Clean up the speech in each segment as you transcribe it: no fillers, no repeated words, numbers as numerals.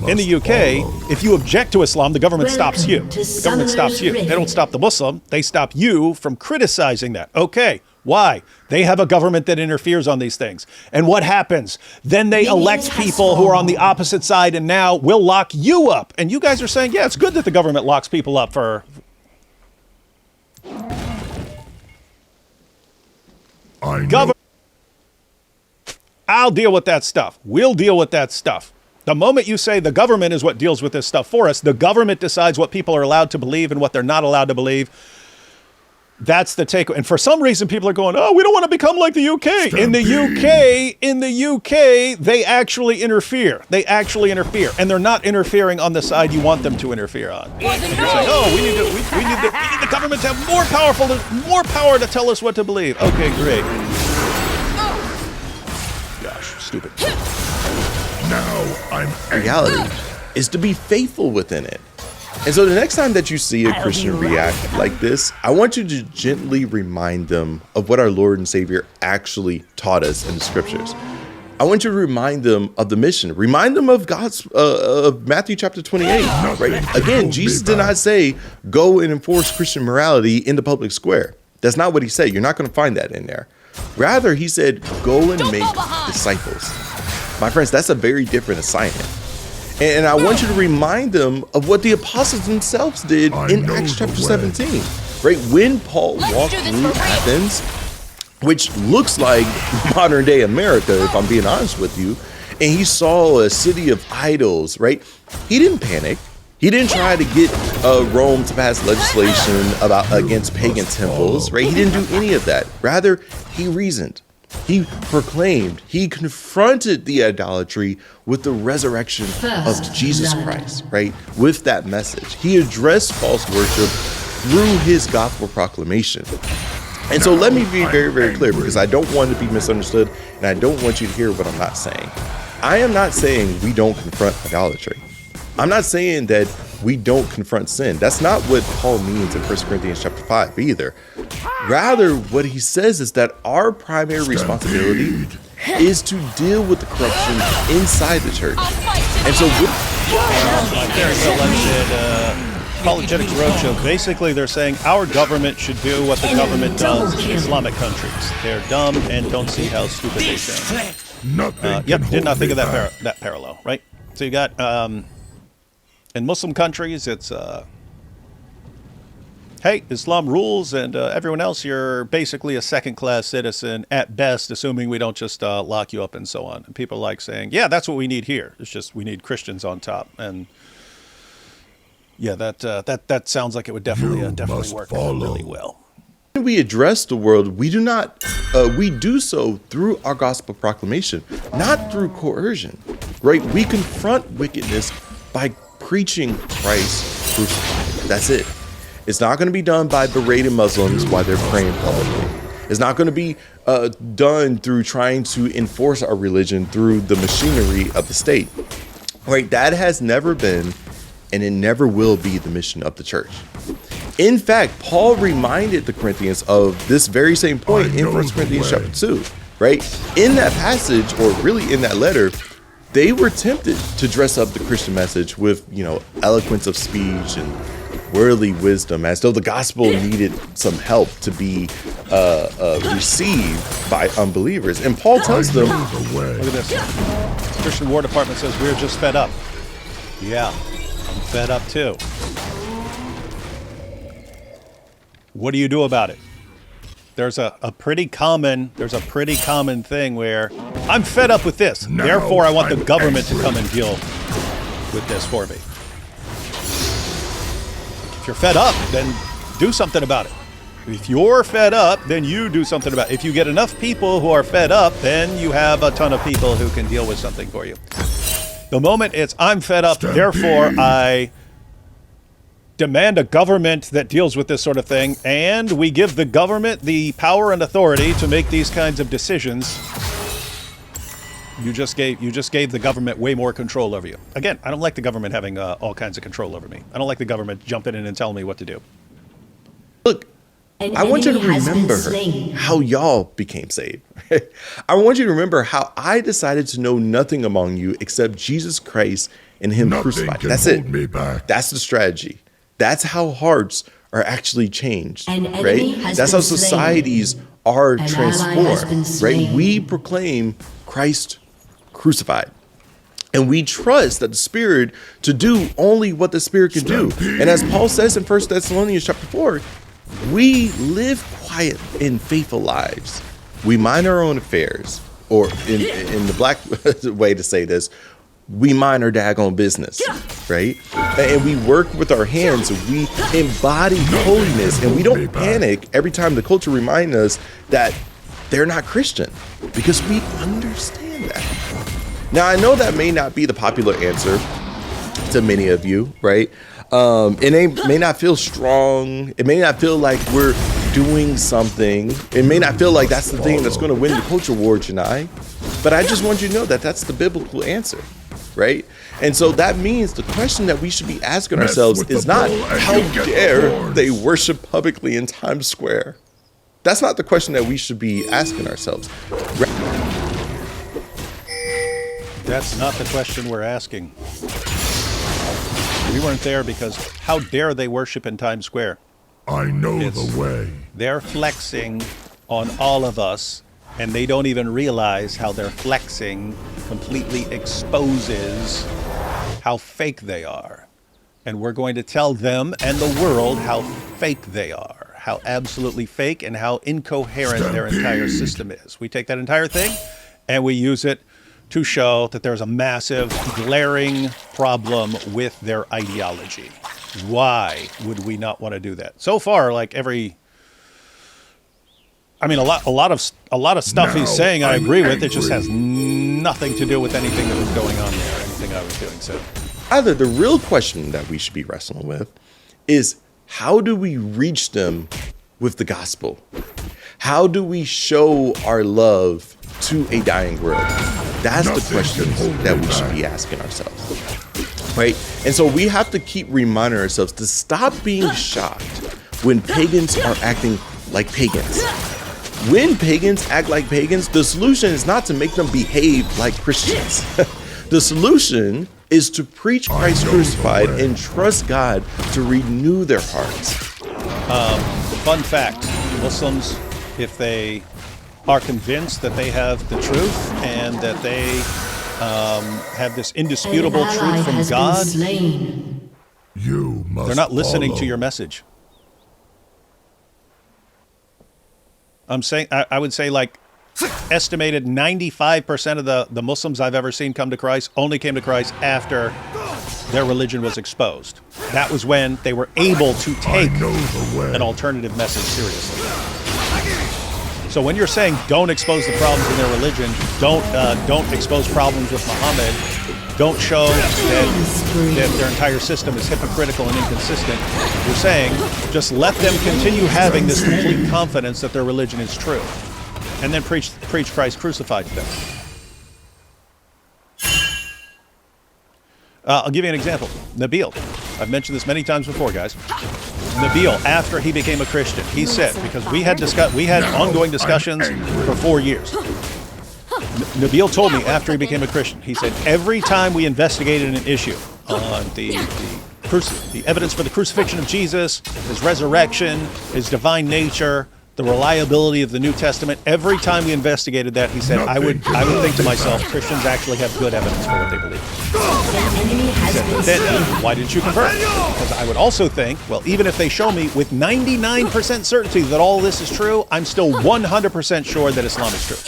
In the UK, if you object to Islam, the government stops you. The government stops you. They don't stop the Muslim. They stop you from criticizing that. Okay. Why? They have a government that interferes on these things. And what happens? Then they elect people who are on the opposite side, and now we'll lock you up. And you guys are saying, yeah, it's good that the government locks people up for... I'll deal with that stuff. We'll deal with that stuff. The moment you say the government is what deals with this stuff for us, the government decides what people are allowed to believe and what they're not allowed to believe. That's the take. And for some reason, people are going, oh, we don't want to become like the UK. In the UK, they actually interfere. They actually interfere. And they're not interfering on the side you want them to interfere on. You're saying, oh, we need the government to have more power to tell us what to believe. Okay, great. Gosh, stupid. Now I'm reality is to be faithful within it. And so the next time that you see a Christian react like this, I want you to gently remind them of what our Lord and Savior actually taught us in the scriptures. I want you to remind them of the mission. Remind them of God's of Matthew chapter 28. Right? Again, Jesus did not say, go and enforce Christian morality in the public square. That's not what he said. You're not going to find that in there. Rather, he said, go and make disciples. My friends, that's a very different assignment. And I want you to remind them of what the apostles themselves did in Acts chapter 17, right? When Paul walked through Athens, which looks like modern day America, if I'm being honest with you, and he saw a city of idols, right? He didn't panic. He didn't try to get Rome to pass legislation against pagan temples, right? He didn't do any of that. Rather, he reasoned. He proclaimed, he confronted the idolatry with the resurrection of Jesus Christ, right? With that message. He addressed false worship through his gospel proclamation. And so let me be very, very clear, because I don't want to be misunderstood, and I don't want you to hear what I'm not saying. I am not saying we don't confront idolatry. I'm not saying that we don't confront sin. That's not what Paul means in 1 Corinthians chapter 5 either. Rather, what he says is that our primary responsibility is to deal with the corruption inside the church. And so Apologetics Roadshow, basically they're saying our government should do what the government does in Islamic countries. They're dumb and don't see how stupid they sound. Yep, did not think of that parallel, right? So you got... in Muslim countries, it's, hey, Islam rules, and everyone else, you're basically a second-class citizen at best, assuming we don't just lock you up and so on. And people like saying, yeah, that's what we need here. It's just we need Christians on top. And yeah, that sounds like it would definitely work really well. When we address the world, we do so through our gospel proclamation, not through coercion, right? We confront wickedness by preaching Christ crucified. That's it. It's not going to be done by berating Muslims while they're praying publicly. It's not going to be done through trying to enforce our religion through the machinery of the state. Right? That has never been, and it never will be, the mission of the church. In fact, Paul reminded the Corinthians of this very same point in 1 Corinthians chapter 2. Right? In that passage, or really in that letter, they were tempted to dress up the Christian message with, eloquence of speech and worldly wisdom, as though the gospel needed some help to be received by unbelievers. And Paul tells them, look at this. Christian War Department says, we're just fed up. Yeah, I'm fed up too. What do you do about it? There's a pretty common thing where I'm fed up with this. Therefore, I want the government to come and deal with this for me. If you're fed up, then do something about it. If you're fed up, then you do something about it. If you get enough people who are fed up, then you have a ton of people who can deal with something for you. The moment it's I'm fed up, therefore I demand a government that deals with this sort of thing, and we give the government the power and authority to make these kinds of decisions, you just gave the government way more control over you. Again, I don't like the government having all kinds of control over me. I don't like the government jumping in and telling me what to do. Look, I want you to remember how y'all became saved. I want you to remember how I decided to know nothing among you except Jesus Christ and him Nothing crucified. can That's hold it. me back. That's the strategy. That's how hearts are actually changed, An enemy right? has That's been how slain. societies are An ally has transformed, been right? slain. We proclaim Christ crucified. And we trust that the Spirit to do only what the Spirit can do. And as Paul says in 1 Thessalonians chapter 4, we live quiet and faithful lives. We mind our own affairs, or in the black way to say this, we mind our daggone business, right? And we work with our hands. We embody holiness, and we don't panic every time the culture reminds us that they're not Christian, because we understand that. Now, I know that may not be the popular answer to many of you, right? It may not feel strong. It may not feel like we're doing something. It may not feel like that's the thing that's going to win the culture war tonight. But I just want you to know that that's the biblical answer, right? And so that means the question that we should be asking Mess ourselves with the is not, bull and how you get the dare horns. they worship publicly in Times Square? That's not the question that we should be asking ourselves. That's not the question we're asking. We weren't there because how dare they worship in Times Square? I know It's- the way. They're flexing on all of us, and they don't even realize how their flexing completely exposes how fake they are. And we're going to tell them and the world how fake they are, how absolutely fake and how incoherent their entire Stampede. system is. We take that entire thing and we use it to show that there's a massive, glaring problem with their ideology. Why would we not want to do that? So far, like a lot of stuff Now he's saying, I I'm agree with. It just angry. has nothing to do with anything that was going on there, anything I was doing. So, Either the real question that we should be wrestling with is, how do we reach them with the gospel? How do we show our love to a dying world? That's the Nothing question can hold that me we should back. be asking ourselves, right? And so we have to keep reminding ourselves to stop being shocked when pagans are acting like pagans. When pagans act like pagans, the solution is not to make them behave like Christians. The solution is to preach Christ know the crucified way. and trust God to renew their hearts. fun fact, Muslims, if they are convinced that they have the truth and that they have this indisputable An ally truth from has been God, slain. You must they're not listening follow. to your message. I'm saying, I would say like estimated 95% of the Muslims I've ever seen come to Christ only came to Christ after their religion was exposed. That was when they were able to I take know the way. an alternative message seriously. So when you're saying don't expose the problems in their religion, don't expose problems with Muhammad, don't show that their entire system is hypocritical and inconsistent, you're saying just let them continue having this complete confidence that their religion is true, and then preach Christ crucified to them. I'll give you an example. Nabil. I've mentioned this many times before, guys. Nabil, after he became a Christian, he said, because we had ongoing discussions for 4 years. Nabil told me after he became a Christian, he said, every time we investigated an issue on the evidence for the crucifixion of Jesus, his resurrection, his divine nature, the reliability of the New Testament, every time we investigated that, he said, I would think to myself, Christians actually have good evidence for what they believe. An enemy has been Then, slain. why didn't you convert? Because I would also think, well, even if they show me with 99% certainty that all this is true, I'm still 100% sure that Islam is true.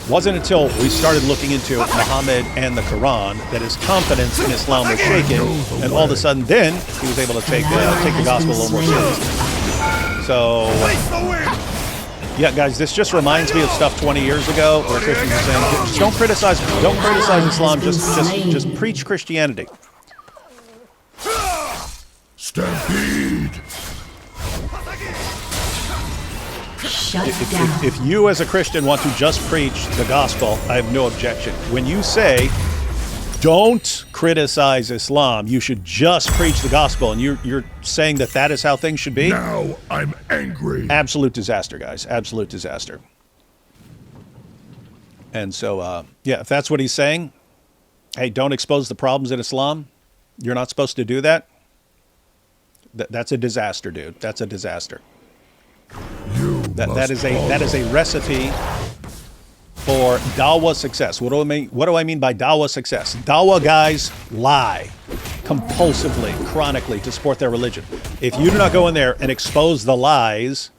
Wasn't until we started looking into Muhammad and the Quran that his confidence in Islam was shaken, and all of a sudden then he was able to take the gospel a little more seriously. So, yeah, guys, this just reminds me of stuff 20 years ago where Christians were saying, just don't criticize Islam, just preach Christianity. Stampede. Shut down. If you as a Christian want to just preach the gospel, I have no objection. When you say, don't criticize Islam, you should just preach the gospel, and you're saying that is how things should be, Now I'm angry. absolute disaster, guys. Absolute disaster. And so, yeah, if that's what he's saying, hey, don't expose the problems in Islam. You're not supposed to do that. That's a disaster, dude. That's a disaster. That is a recipe for dawah success. What do I mean by dawah success? Dawah guys lie compulsively, chronically to support their religion. If you do not go in there and expose the lies,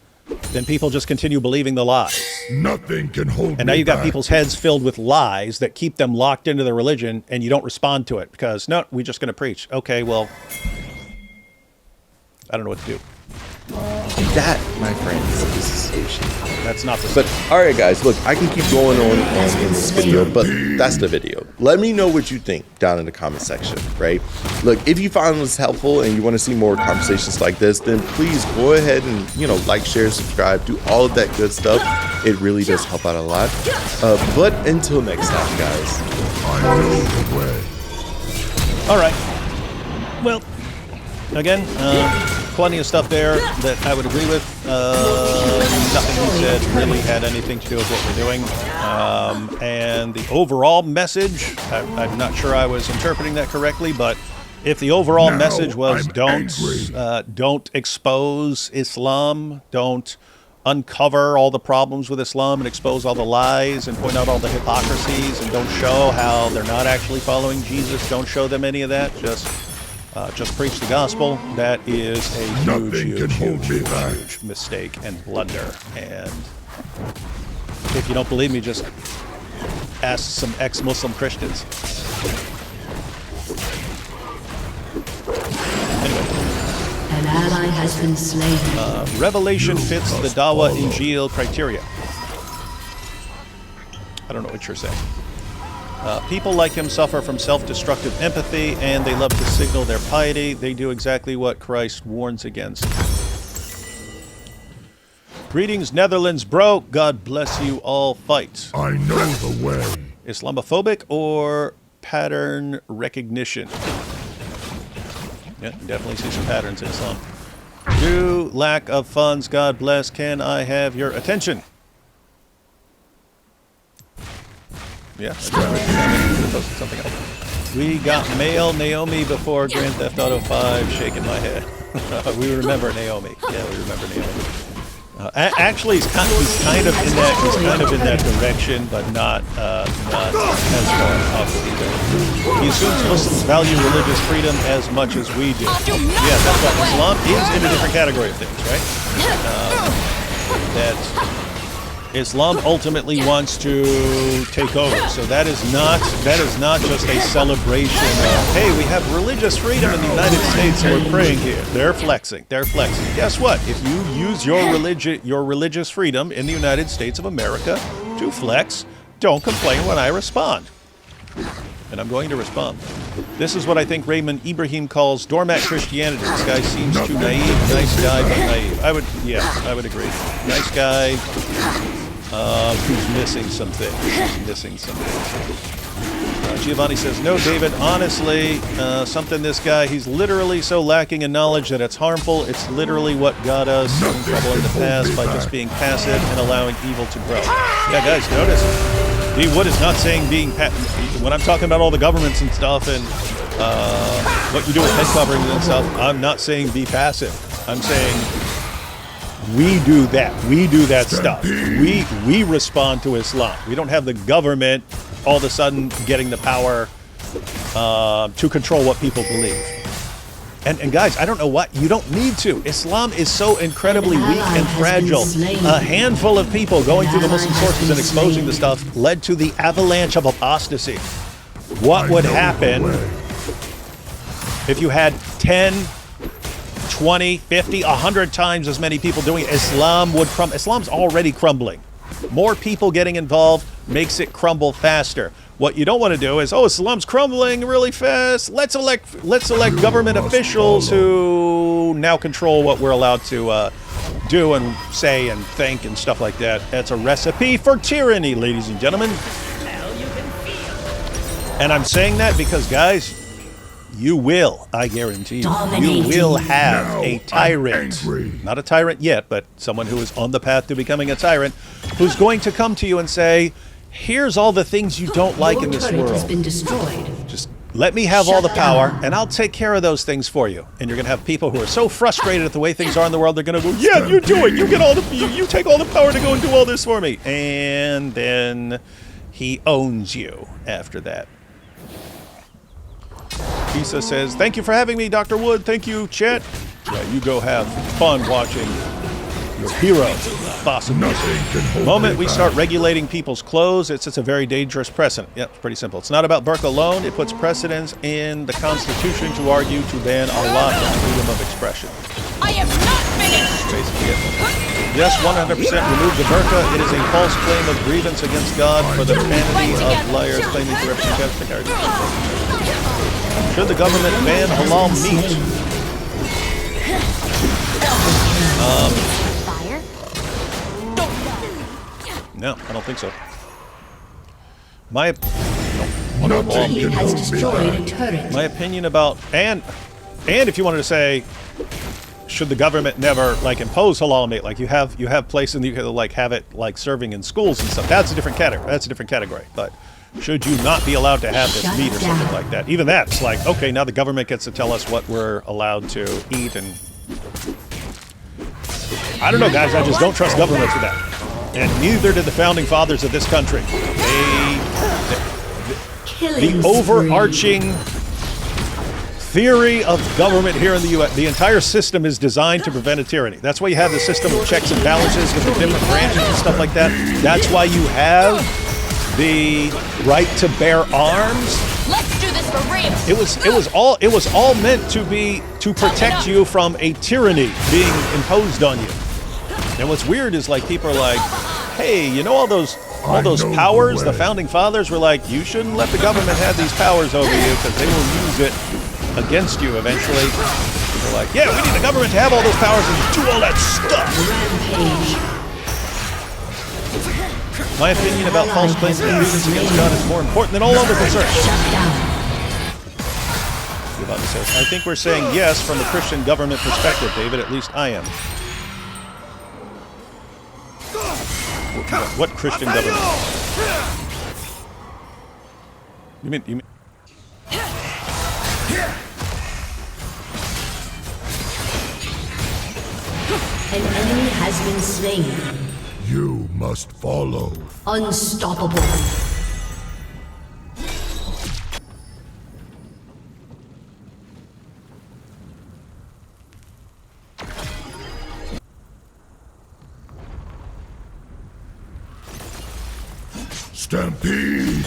then people just continue believing the lies. Nothing can hold me And now you've got back. people's heads filled with lies that keep them locked into their religion, and you don't respond to it because, no, we're just going to preach. Okay, well, I don't know what to do. That, my friends, is a solution. That's not the But all right, guys, look, I can keep going on in this video, but that's the video. Let me know what you think down in the comment section, right? Look, if you found this helpful and you want to see more conversations like this, then please go ahead and, you know, like, share, subscribe, do all of that good stuff. It really does help out a lot. But until next time, guys. I know the way. All right. Well, again, plenty of stuff there that I would agree with. Nothing he said really had anything to do with what we're doing. And the overall message, I'm not sure I was interpreting that correctly, but if the overall Now message was I'm angry. don't expose Islam, don't uncover all the problems with Islam and expose all the lies and point out all the hypocrisies, and don't show how they're not actually following Jesus, don't show them any of that, just preach the gospel. That is a huge mistake and blunder. And if you don't believe me, just ask some ex-Muslim Christians. Anyway, An ally has been slain. Revelation fits the Dawah Injil criteria. I don't know what you're saying. People like him suffer from self-destructive empathy, and they love to signal their piety. They do exactly what Christ warns against. Greetings, Netherlands, bro. God bless you all. Fight. I know the way. Islamophobic or pattern recognition? Yeah, definitely see some patterns in Islam. Due lack of funds, God bless. Can I have your attention? Yeah, I could have posted something else. We got mail, Naomi, before Grand Theft Auto 5. Shaking my head. We remember Naomi. Yeah, we remember Naomi. Actually, he's kind of in that direction, but not as far up either. He assumes Muslims value religious freedom as much as we do. Yeah, that's right. Islam is in a different category of things, right? That Islam ultimately wants to take over. So that is not just a celebration of, hey, we have religious freedom in the United States, so we're praying here. They're flexing. Guess what? If you use your religious freedom in the United States of America to flex, don't complain when I respond. And I'm going to respond. This is what I think Raymond Ibrahim calls doormat Christianity. This guy seems too naive. Nice guy, but naive. I would agree. Nice guy who's missing some things. Giovanni says, no, David, honestly, this guy, he's literally so lacking in knowledge that it's harmful. It's literally what got us in trouble in the past by just being passive and allowing evil to grow. Yeah, guys, notice, D. Wood is not saying being when I'm talking about all the governments and stuff and what you do with head coverings and stuff, I'm not saying be passive. I'm saying we do that. We do that stuff. We respond to Islam. We don't have the government all of a sudden getting the power to control what people believe. And guys, I don't know what, you don't need to. Islam is so incredibly weak and fragile. A handful of people going through the Muslim sources and exposing the stuff led to the avalanche of apostasy. What would happen if you had 10, 20, 50, 100 times as many people doing it? Islam would crumble. Islam's already crumbling. More people getting involved makes it crumble faster. What you don't want to do is, oh, Islam's crumbling really fast. Let's elect government officials who now control what we're allowed to do and say and think and stuff like that. That's a recipe for tyranny, ladies and gentlemen. And I'm saying that because, guys, you will, I guarantee you will have a tyrant. Not a tyrant yet, but someone who is on the path to becoming a tyrant, who's going to come to you and say, here's all the things you don't like in this world. Has been destroyed. Let me have all the Shut power, down. and I'll take care of those things for you. And you're going to have people who are so frustrated at the way things are in the world, they're going to go, yeah, you do it. You get all the, you take all the power to go and do all this for me. And then he owns you after that. Lisa says, thank you for having me, Dr. Wood. Thank you, Chet. Yeah, you go have fun watching your hero, Boss of Nothing can hold The moment me we back. start regulating people's clothes, it's a very dangerous precedent. Yep, it's pretty simple. It's not about Burke alone. It puts precedents in the Constitution to argue to ban Allah and freedom of expression. I am not finished! Basically it. Yes, 100% remove the burqa. It is a false claim of grievance against God for the vanity of liars claiming to represent the character. Should the government ban halal meat? Fire? No, I don't think so. My Nothing He can has hold me destroyed a back. turret. my opinion about and if you wanted to say, should the government never like impose halal meat? Like you have places and you could like have it like serving in schools and stuff. That's a different category. That's a different category. But should you not be allowed to have this Shut meat or something down. like that? Even that's like, okay, now the government gets to tell us what we're allowed to eat, and I don't know, guys. I just don't trust governments with that. And neither did the founding fathers of this country. Killing The spree. overarching theory of government here in the U.S., the entire system is designed to prevent a tyranny. That's why you have the system of checks and balances with the different branches and stuff like that. That's why you have the right to bear arms. Let's do this for real! It was all meant to protect you from a tyranny being imposed on you. And what's weird is like people are like, hey, you know all those I know the powers? The way. founding fathers were like, you shouldn't let the government have these powers over you because they will use it against you eventually. They're like, yeah, we need the government to have all those powers and do all that stuff. Rampage. My opinion about false claims and grievance against God is more important than all other concerns. Shut down. Giovanni says, I think we're saying yes from a Christian government perspective, David. At least I am. What Christian government? You mean? An enemy has been slain. You must follow. Unstoppable. Stampede!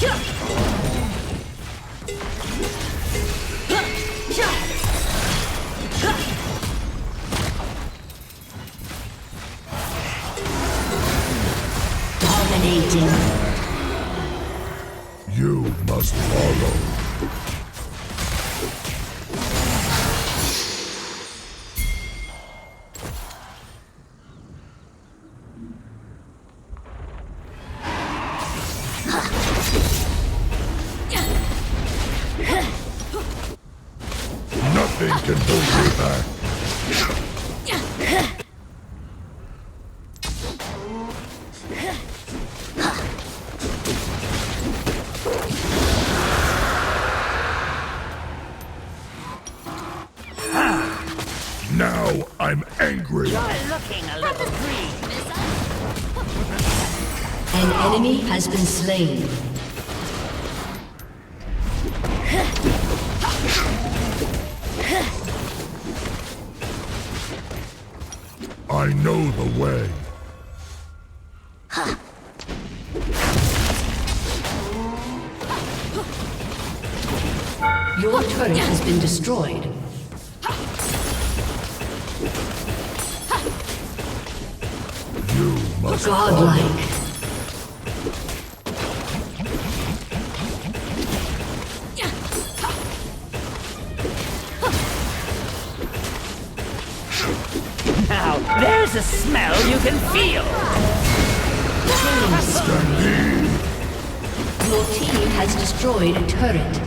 Dominating. You must follow. Nothing can hold me back. Now I'm angry. An enemy has been slain. I know the way. Your turret has been destroyed. You must follow. Godlike. Now, there's a smell you can feel. Killing spree. Stampede! Your team has destroyed a turret.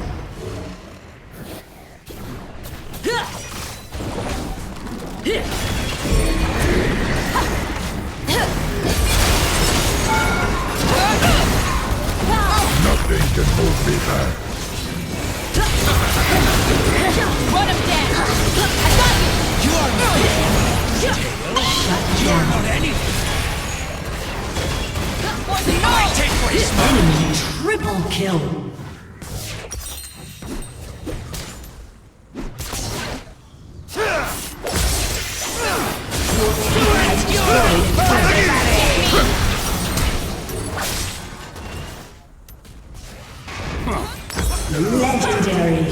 Nothing can hold me back. Triple kill. Your team has destroyed a turret. Legendary.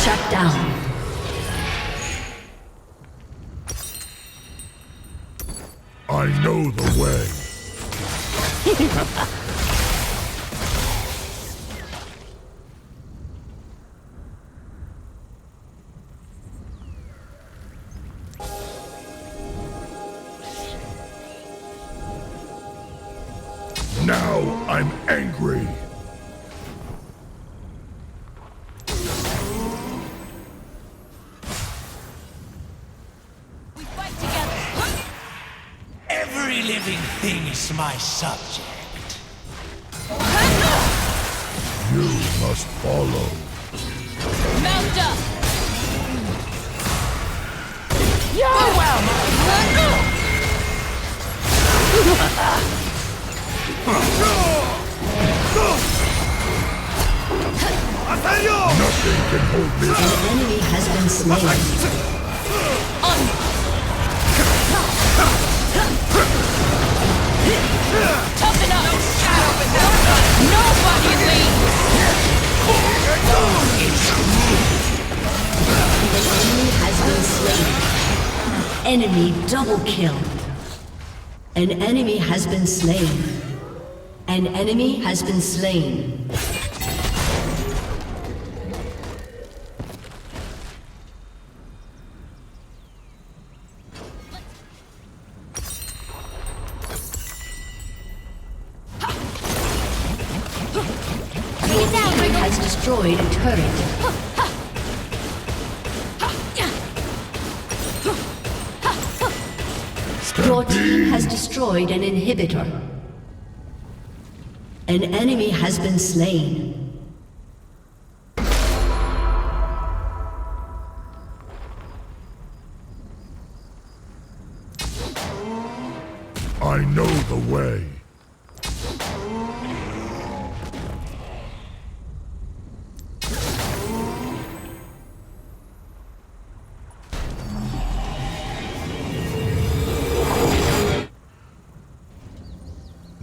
Shut down. I know the way. Now I'm angry. We fight together. Every living thing is my subject. You must follow. Mount up. You're welcome. Nothing can hold me An back. enemy has been slain. Toughen up. Nobody leaves. An enemy has been slain. Enemy double kill. An enemy has been slain. An enemy has been slain. Your team has destroyed a turret. Your team has destroyed an inhibitor. An enemy has been slain. I know the way.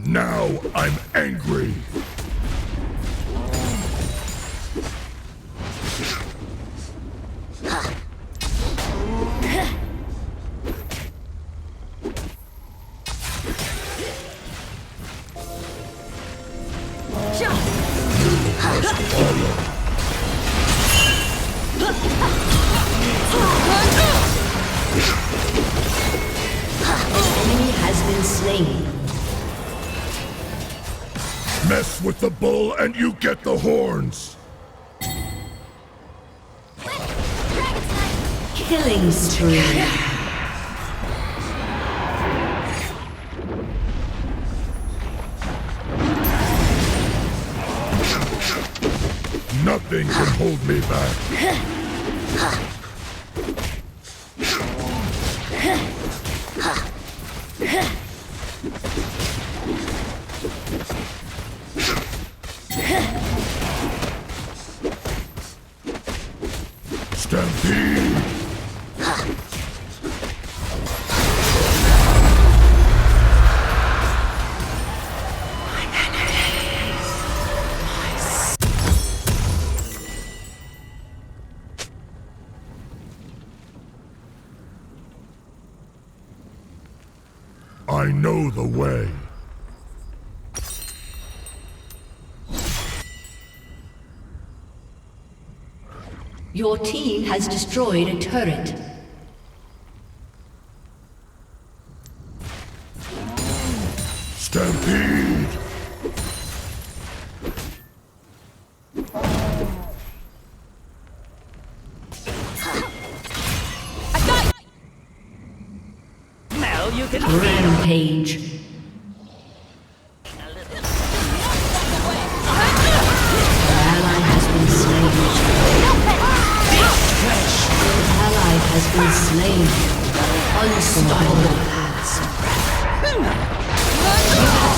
Now I'm angry. Enemy has been slain. Mess with the bull and you get the horns. Killing spree. Nothing can hold me back. Stampede! I know the way. Your team has destroyed a turret. Stampede! I got you. Smell you can Rampage. Ally has been slain. Ally has been slain. Unstoppable. You have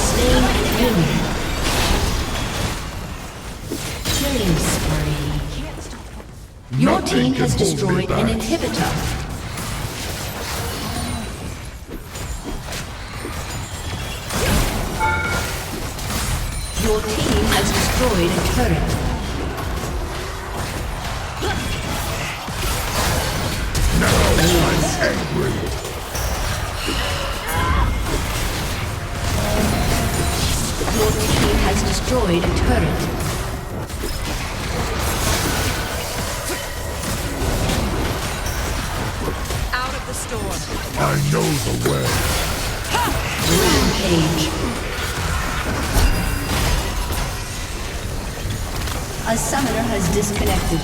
enemy. Killing spree. Your Nothing team can has hold me destroyed an back. inhibitor. Your team has destroyed a turret. Now I'm angry. Your team has destroyed a turret. Out of the storm. I know the way. Rampage. A summoner has disconnected.